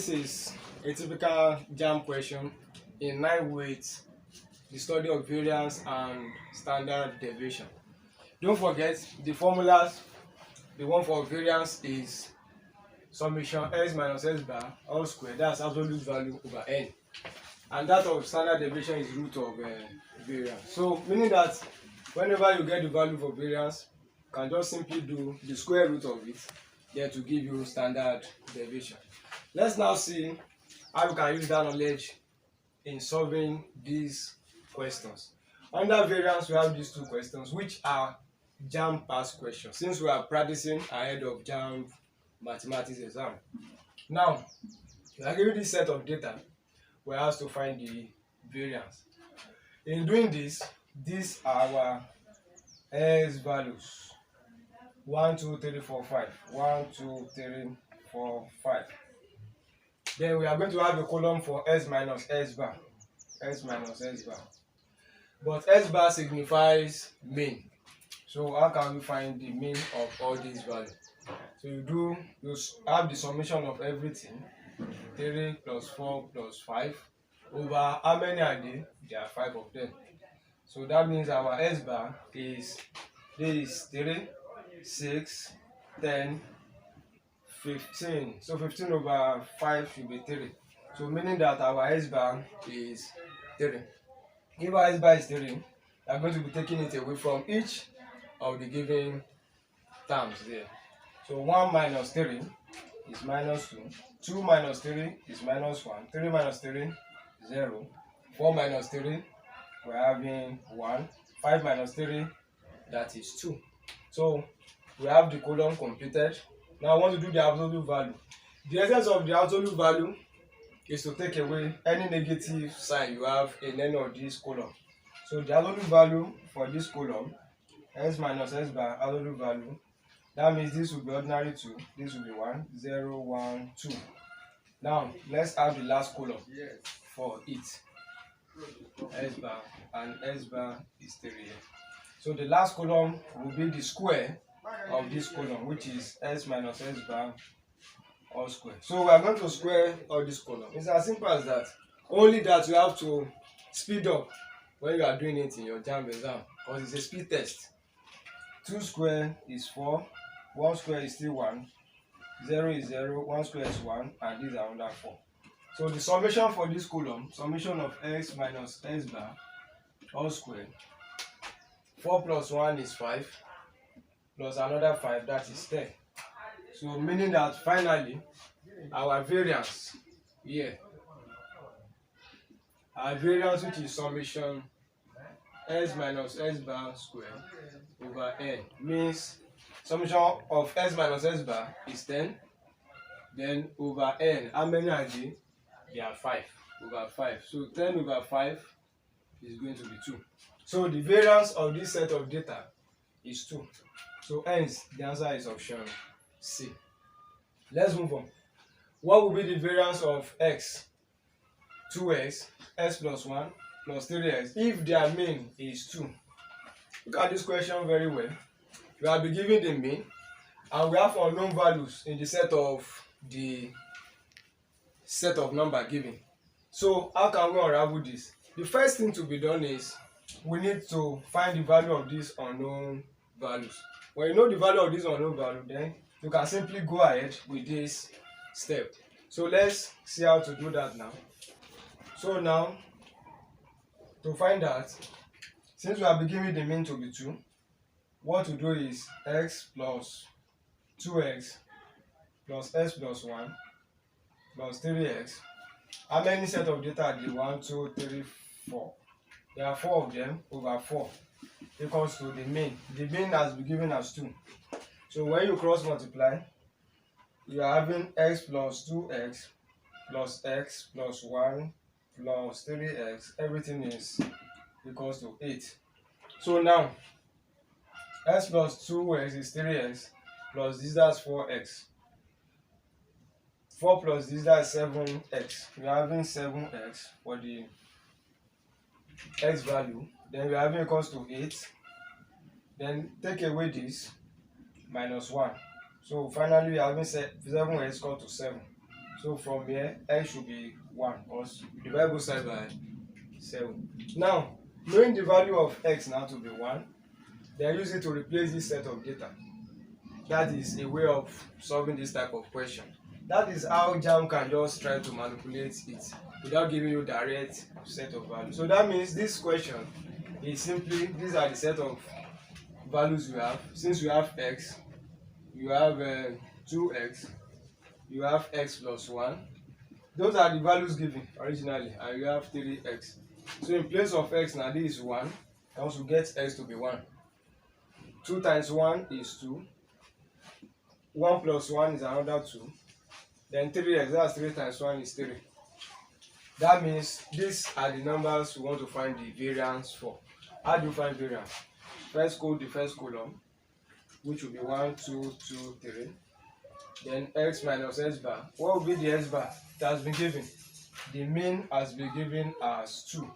this is a typical JAM question in line with the study of variance and standard deviation. Don't forget the formulas. The one for variance is summation s minus s bar all square, that's absolute value over n, and that of standard deviation is root of variance. So meaning that whenever you get the value for variance, you can just simply do the square root of it, then to give you standard deviation. Let's now see how we can use that knowledge in solving these questions. Under variance, we have these two questions, which are JAM past questions, since we are practicing ahead of JAM mathematics exam. Now, we are given this set of data, we have to find the variance. In doing this, these are our s values: 1 2 3 4 5, 1 2 3 4 5. Then we are going to have a column for s minus s bar, s minus s bar. But s bar signifies mean. So how can we find the mean of all these values? So you have the summation of everything, 3 plus 4 plus 5, over how many are there? There are 5 of them. So that means our s bar is 3, 6, 10, 15. So 15 over 5 should be 3. So meaning that our s bar is 3. If our s bar is 3, we are going to be taking it away from each of the given terms there. So 1 minus 3 is minus 2, 2 minus 3 is minus 1, 3 minus 3 0, 4 minus 3 we are having 1, 5 minus 3 that is 2. So we have the column completed. Now I want to do the absolute value. The essence of the absolute value is to take away any negative sign you have in any of these columns. So the absolute value for this column, s minus s bar absolute value, that means this will be ordinary 2, this will be 1, 0, 1, 2. Now let's have the last column for it, s bar, and s bar is 3 here. So the last column will be the square of this column, which is s minus s bar all square. So we are going to square all this column. It's as simple as that. Only that you have to speed up when you are doing it in your JAM exam, because it's a speed test. 2 square is 4, 1 square is still 1, 0 is 0, 1 square is 1, and these are under 4. So the summation for this column, summation of s minus s bar all square, 4 plus 1 is 5, plus another 5, that is 10. So meaning that finally our variance here, our variance, which is summation s minus s bar square over n, means summation of s minus s bar is 10, then over n, how many are there? There are 5 over 5. So 10 over 5 is going to be 2. So the variance of this set of data is 2. So hence the answer is option C. Let's move on. What will be the variance of x? 2x, s plus 1 plus 3x if their mean is 2. Look at this question very well. We have been given the mean, and we have unknown values in the set of number given. So how can we unravel this? The first thing to be done is we need to find the value of these unknown values. When you know the value of this unknown value, then you can simply go ahead with this step. So let's see how to do that now. So now, to find that, since we have been given the mean to be 2, what to do is x plus 2x plus s plus 1 plus 3x. How many set of data are there? 1, 2, 3, 4. There are 4 of them over 4 equals to the mean. The mean has been given as 2. So when you cross multiply, you are having x plus 2x plus x plus 1 plus 3x. Everything is equals to 8. So now, x plus 2x is 3x plus this, that's 4x. 4 plus this, that's 7x. We are having 7x for the x value. Then we are having equals to 8. Then take away this, minus 1. So finally we are having 7x equal to 7. So from here, x should be 1, or divide both sides by 7. Now, knowing the value of x now to be 1, then use it to replace this set of data. That is a way of solving this type of question. That is how JAMB can just try to manipulate it without giving you direct set of values. So that means this question is simply, these are the set of values you have. Since you have x, you have 2x, you have x plus 1. Those are the values given originally, and you have 3x. So in place of x now, this is 1. I also get x to be 1. 2 times 1 is 2. 1 plus 1 is another 2. Then 3x, that's 3 times 1 is 3. That means these are the numbers we want to find the variance for. How do you find variance? First code the first column, which will be 1, 2, 2, 3. Then x minus s bar. What will be the s bar? It has been given. The mean has been given as 2.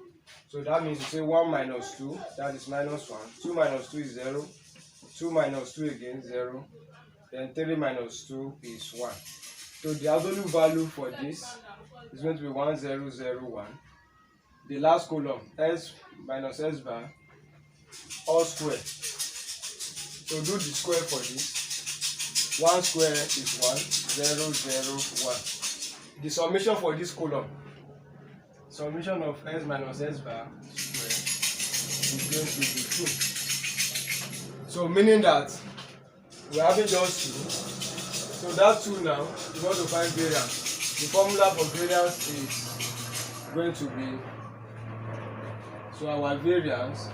So that means you say 1 minus 2, that is minus 1. 2 minus 2 is 0. 2 minus 2 again, 0. Then 3 minus 2 is 1. So the absolute value for this is going to be 1001. The last column, s minus s bar, all square. So do the square for this. 1 square is 1, 0, 0, 1. The summation for this column, summation of s minus s bar square is going to be 2. So meaning that we are having just 2. So that 2 now, we want to find variance. The formula for variance is going to be, so our variance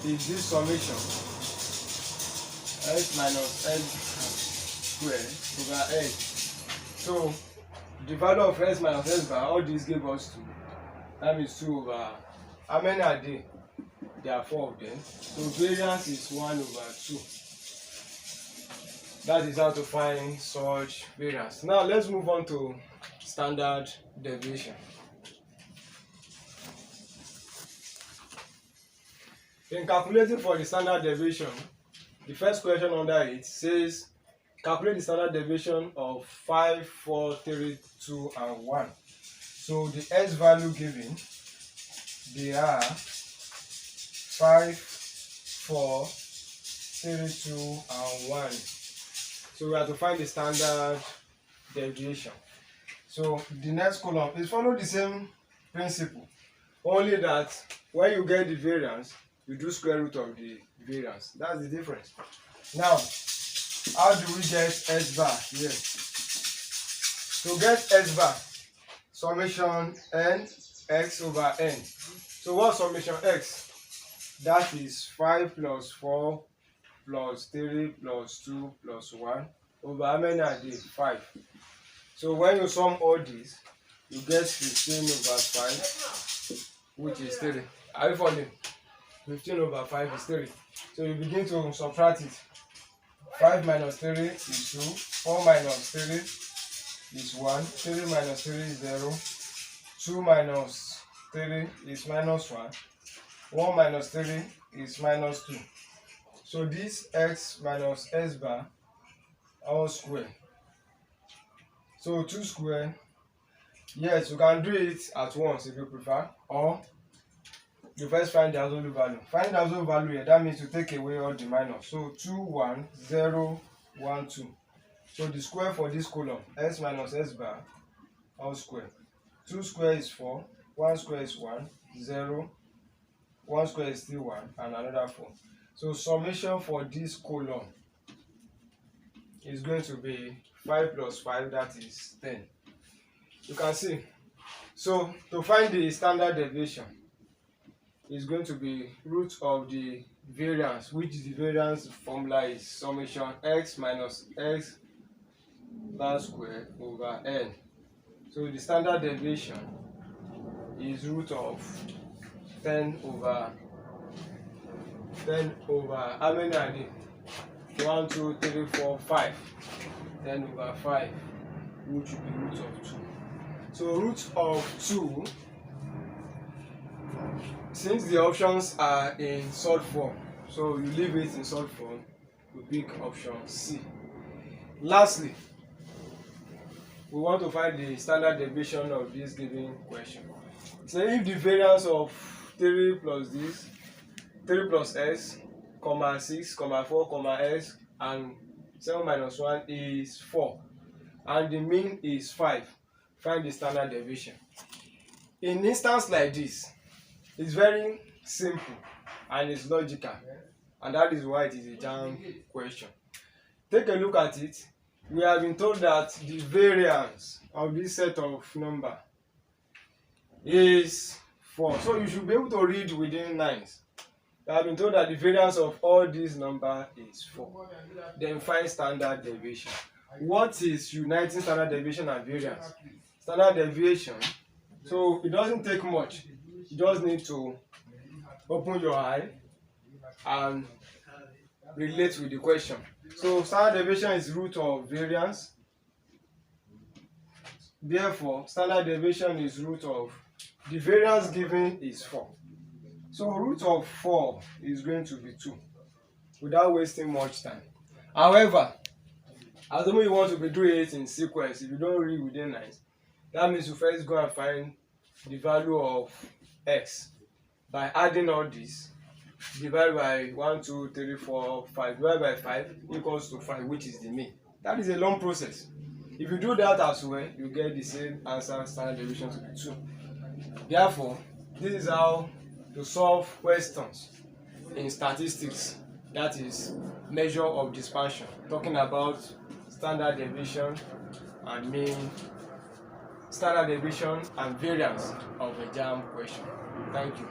is this summation s minus s square over n. So the value of s minus s bar, all this gave us 2. That means 2 over, how many are there? There are 4 of them. So variance is 1 over 2. That is how to find such variance. Now let's move on to standard deviation. In calculating for the standard deviation, the first question under it says calculate the standard deviation of 5, 4, 3, 2, and 1. So the s value given, they are 5, 4, 3, 2, and 1. So we have to find the standard deviation. So the next column is follow the same principle, only that when you get the variance, you do square root of the variance. That's the difference. Now, how do we get s bar here? To get s bar, summation n x over n. So what's summation x? That is 5 plus 4 plus 3 plus 2 plus 1 over how many are there? 5. So when you sum all these, you get 15 over 5, which is 3. Are you following? 15 over 5 is 3. So you begin to subtract it. 5 minus 3 is 2. 4 minus 3 is 1. 3 minus 3 is 0. 2 minus 3 is minus 1. 1 minus 3 is minus 2. So this x minus s bar all square. So 2 square. Yes, you can do it at once if you prefer, or you first find the absolute value. Find the absolute value here, that means you take away all the minus. So 2, 1, 0, 1, 2. So the square for this column, s minus s bar all square. 2 square is 4, 1 square is 1, 0, 1 square is still 1, and another 4. So summation for this column is going to be 5 plus 5, that is 10. You can see. So to find the standard deviation, is going to be root of the variance, which the variance formula is summation x minus x bar square over n. So the standard deviation is root of 10 over how many are there? 1, 2, 3, 4, 5. 10 over 5, which will be root of 2. So root of 2, since the options are in solid form, so you leave it in solid form, we pick option C. Lastly, we want to find the standard deviation of this given question. So if the variance of 3 plus this, 3 plus s, comma 6, comma 4, comma s, and 7 minus 1 is 4, and the mean is 5, find the standard deviation. In instance like this, it's very simple and it's logical, and that is why it is a JAMB question. Take a look at it. We have been told that the variance of this set of number is 4. So you should be able to read within lines. We have been told that the variance of all these numbers is 4. Then find standard deviation. What is uniting standard deviation and variance? Standard deviation, so it doesn't take much. You just need to open your eye and relate with the question. So standard deviation is root of variance. Therefore, standard deviation is root of the variance given is 4. So root of 4 is going to be 2, without wasting much time. However, assuming you want to be doing it in sequence, if you don't read within lines, that means you first go and find the value of x by adding all this. Divide by 1, 2, 3, 4, 5. Divide by 5 equals to 5, which is the mean. That is a long process. If you do that as well, you get the same answer, standard deviation to be 2. Therefore, this is how to solve questions in statistics, that is measure of dispersion, talking about standard deviation and mean, standard deviation and variance of a JAMB question. Thank you.